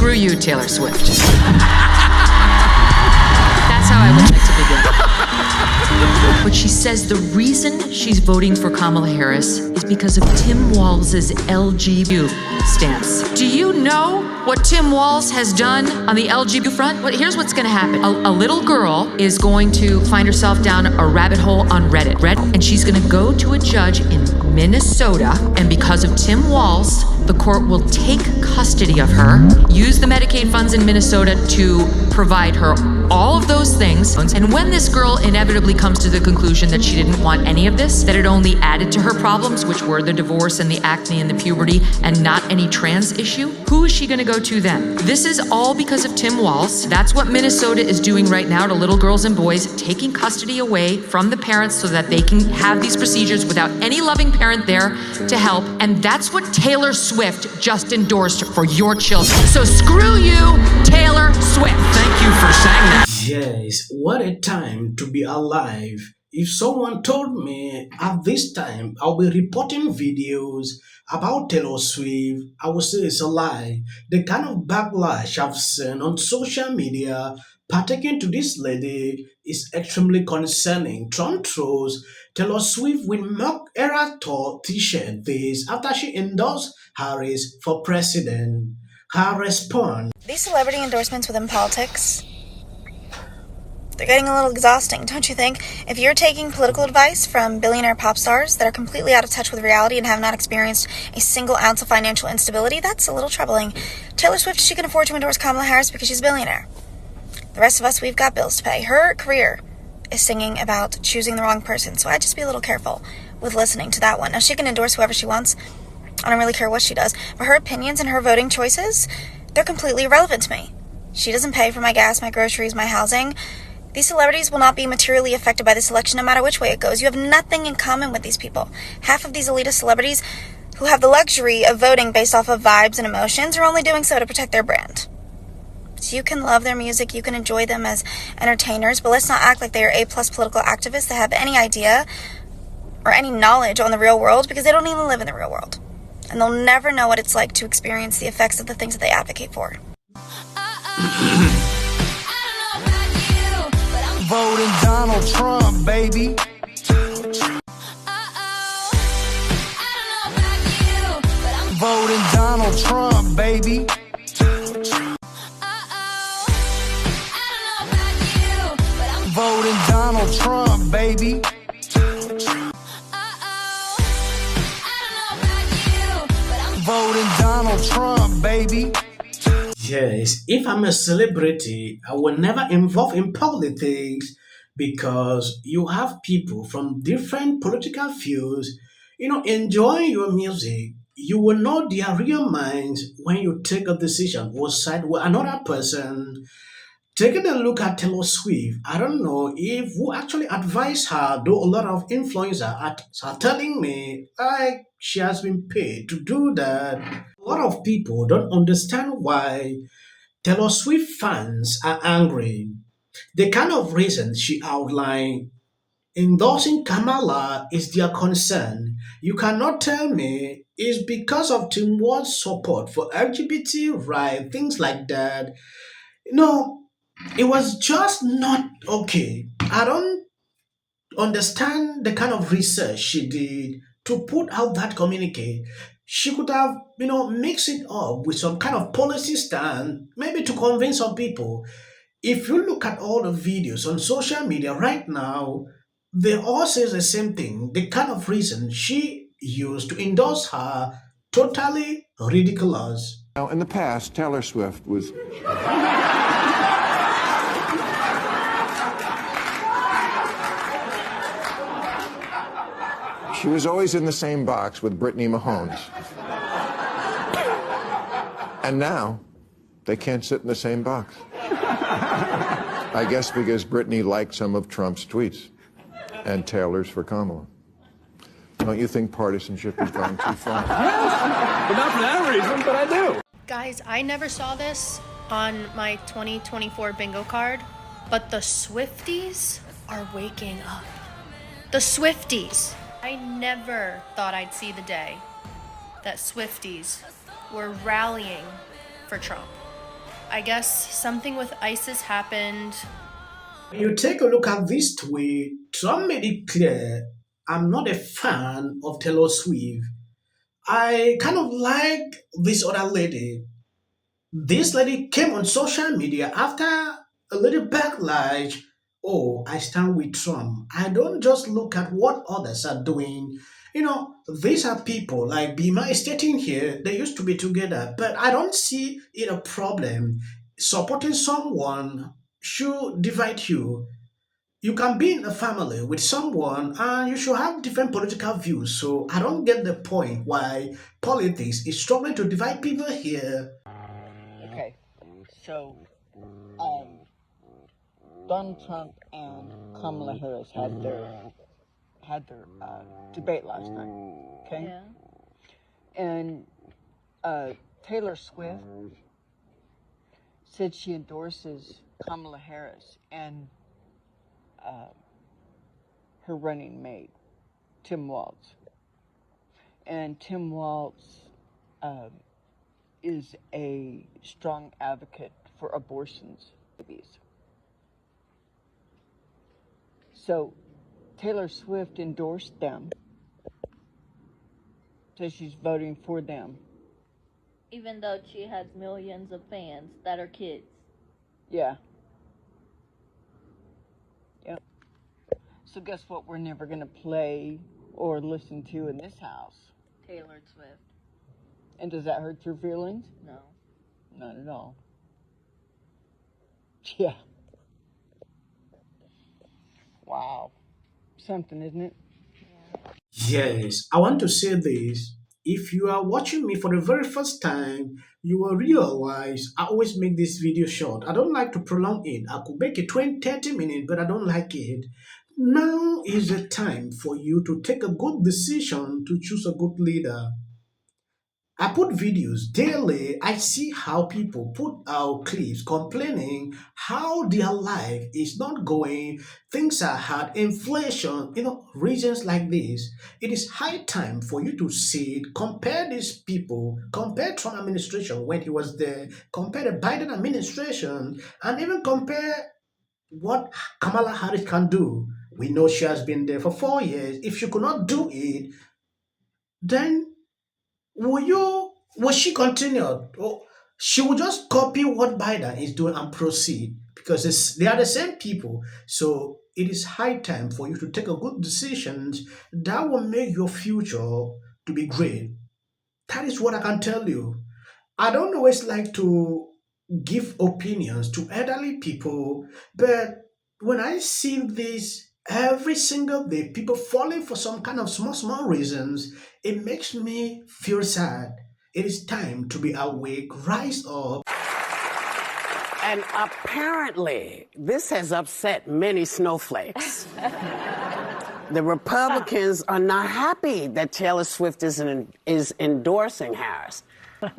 Screw you, Taylor Swift. That's how I would like to begin. But she says the reason she's voting for Kamala Harris is because of Tim Walz's LGBT stance. Do you know what Tim Walz has done on the LGBT front? Here's what's gonna happen. A little girl is going to find herself down a rabbit hole on Reddit, and she's gonna go to a judge in Minnesota, and because of Tim Walz, the court will take custody of her, use the Medicaid funds in Minnesota to provide her all of those things. And when this girl inevitably comes to the conclusion that she didn't want any of this, that it only added to her problems, which were the divorce and the acne and the puberty and not any trans issue, who is she gonna go to then? This is all because of Tim Walz. That's what Minnesota is doing right now to little girls and boys, taking custody away from the parents so that they can have these procedures without any loving parent there to help. And that's what Taylor Swift just endorsed for your children. So screw you, Taylor Swift. Thank you for saying that. Yes, what a time to be alive. If someone told me at this time I'll be reporting videos about Taylor Swift, I would say it's a lie. The kind of backlash I've seen on social media pertaining to this lady is extremely concerning. Trump throws Taylor Swift with mock era tour t-shirt this after she endorsed Harris for president. Her response: these celebrity endorsements within politics, they're getting a little exhausting, don't you think? If you're taking political advice from billionaire pop stars that are completely out of touch with reality and have not experienced a single ounce of financial instability, that's a little troubling. Taylor Swift, she can afford to endorse Kamala Harris because she's a billionaire. The rest of us, we've got bills to pay. Her career is singing about choosing the wrong person, so I'd just be a little careful with listening to that one. Now, she can endorse whoever she wants. I don't really care what she does, but her opinions and her voting choices, they're completely irrelevant to me. She doesn't pay for my gas, my groceries, my housing. These celebrities will not be materially affected by this election no matter which way it goes. You have nothing in common with these people. Half of these elitist celebrities who have the luxury of voting based off of vibes and emotions are only doing so to protect their brand. So you can love their music, you can enjoy them as entertainers, but let's not act like they are A-plus political activists that have any idea or any knowledge on the real world, because they don't even live in the real world. And they'll never know what it's like to experience the effects of the things that they advocate for. Voting Donald Trump, baby. Voting Donald Trump, baby. Voting Donald Trump, baby. Voting Donald Trump, baby. Yes, if I'm a celebrity, I will never involve in politics because you have people from different political views, enjoying your music. You will know their real minds when you take a decision or side with another person. Taking a look at Taylor Swift, I don't know if who actually advised her, though a lot of influencers are telling me like she has been paid to do that. A lot of people don't understand why Taylor Swift fans are angry. The kind of reasons she outlined endorsing Kamala is their concern. You cannot tell me it's because of Tim Ward's support for LGBT rights, things like that. No, it was just not okay. I don't understand the kind of research she did to put out that communique. She could have, mixed it up with some kind of policy stand, maybe to convince some people. If you look at all the videos on social media right now, they all say the same thing. The kind of reason she used to endorse her, totally ridiculous. Now, in the past, Taylor Swift was... She was always in the same box with Brittany Mahomes. And now, they can't sit in the same box. I guess because Brittany liked some of Trump's tweets, and Taylor's for Kamala. Don't you think partisanship is going too far? But not for that reason, but I do. Guys, I never saw this on my 2024 bingo card, but the Swifties are waking up. The Swifties. I never thought I'd see the day that Swifties were rallying for Trump. I guess something with ISIS happened. You take a look at this tweet, Trump made it clear I'm not a fan of Taylor Swift. I kind of like this other lady. This lady came on social media after a little backlash. Oh, I stand with Trump. I don't just look at what others are doing. These are people like Bima is stating here, they used to be together, but I don't see it a problem. Supporting someone should divide you. You can be in a family with someone and you should have different political views. So I don't get the point why politics is struggling to divide people here. Okay, so Donald Trump and Kamala Harris had their debate last night. Okay, yeah. And Taylor Swift said she endorses Kamala Harris and her running mate, Tim Walz. And Tim Walz is a strong advocate for abortions. So Taylor Swift endorsed them, so she's voting for them. Even though she has millions of fans that are kids. Yeah. Yep. So guess what we're never going to play or listen to in this house? Taylor Swift. And does that hurt your feelings? No. Not at all. Yeah. Wow. Something, isn't it? Yes, I want to say this. If you are watching me for the very first time, you will realize I always make this video short. I don't like to prolong it. I could make it 20-30 minutes, but I don't like it. Now is the time for you to take a good decision to choose a good leader. I put videos daily. I see how people put out clips complaining how their life is not going, things are hard, inflation, reasons like this. It is high time for you to see it, compare these people, compare Trump administration when he was there, compare the Biden administration, and even compare what Kamala Harris can do. We know she has been there for 4 years. If she could not do it, then will she continue? Or she will just copy what Biden is doing and proceed because they are the same people. So it is high time for you to take a good decisions that will make your future to be great. That is what I can tell you. I don't always like to give opinions to elderly people, but when I see this every single day, people falling for some kind of small reasons, it makes me feel sad. It is time to be awake, rise up. And apparently, this has upset many snowflakes. The Republicans are not happy that Taylor Swift is endorsing Harris.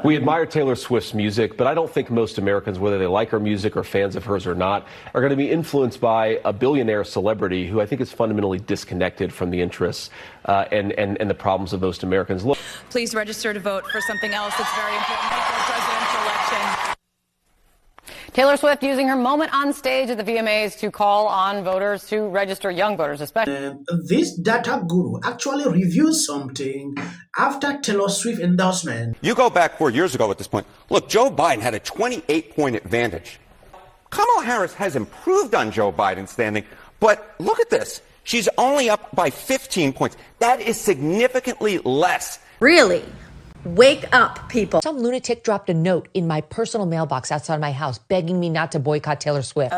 We admire Taylor Swift's music, but I don't think most Americans, whether they like her music or fans of hers or not, are going to be influenced by a billionaire celebrity who I think is fundamentally disconnected from the interests and the problems of most Americans. Look, please register to vote for something else that's very important for the presidential election. Taylor Swift using her moment on stage at the VMAs to call on voters to register, young voters especially. This data guru actually reviewed something after Taylor Swift endorsement. You go back 4 years ago at this point. Look, Joe Biden had a 28-point advantage. Kamala Harris has improved on Joe Biden's standing, but look at this. She's only up by 15 points. That is significantly less. Really? Wake up, people. Some lunatic dropped a note in my personal mailbox outside my house begging me not to boycott Taylor Swift.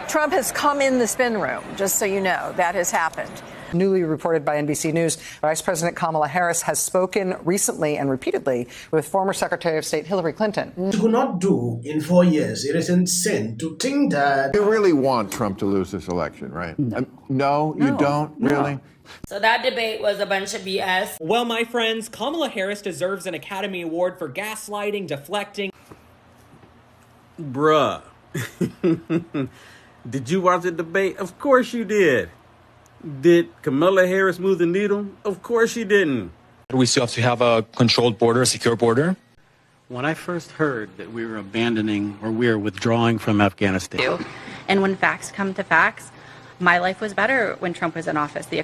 Trump has come in the spin room, just so you know. That has happened. Newly reported by NBC News, Vice President Kamala Harris has spoken recently and repeatedly with former Secretary of State Hillary Clinton. She could not do in 4 years. It is insane to think that... You really want Trump to lose this election, right? No, you don't? No. Really? So that debate was a bunch of BS. Well, my friends, Kamala Harris deserves an Academy Award for gaslighting, deflecting. Bruh. Did you watch the debate? Of course you did. Did Kamala Harris move the needle? Of course she didn't. We still have to have a controlled border, a secure border. When I first heard that we were abandoning or we were withdrawing from Afghanistan. And when facts come to facts, my life was better when Trump was in office. The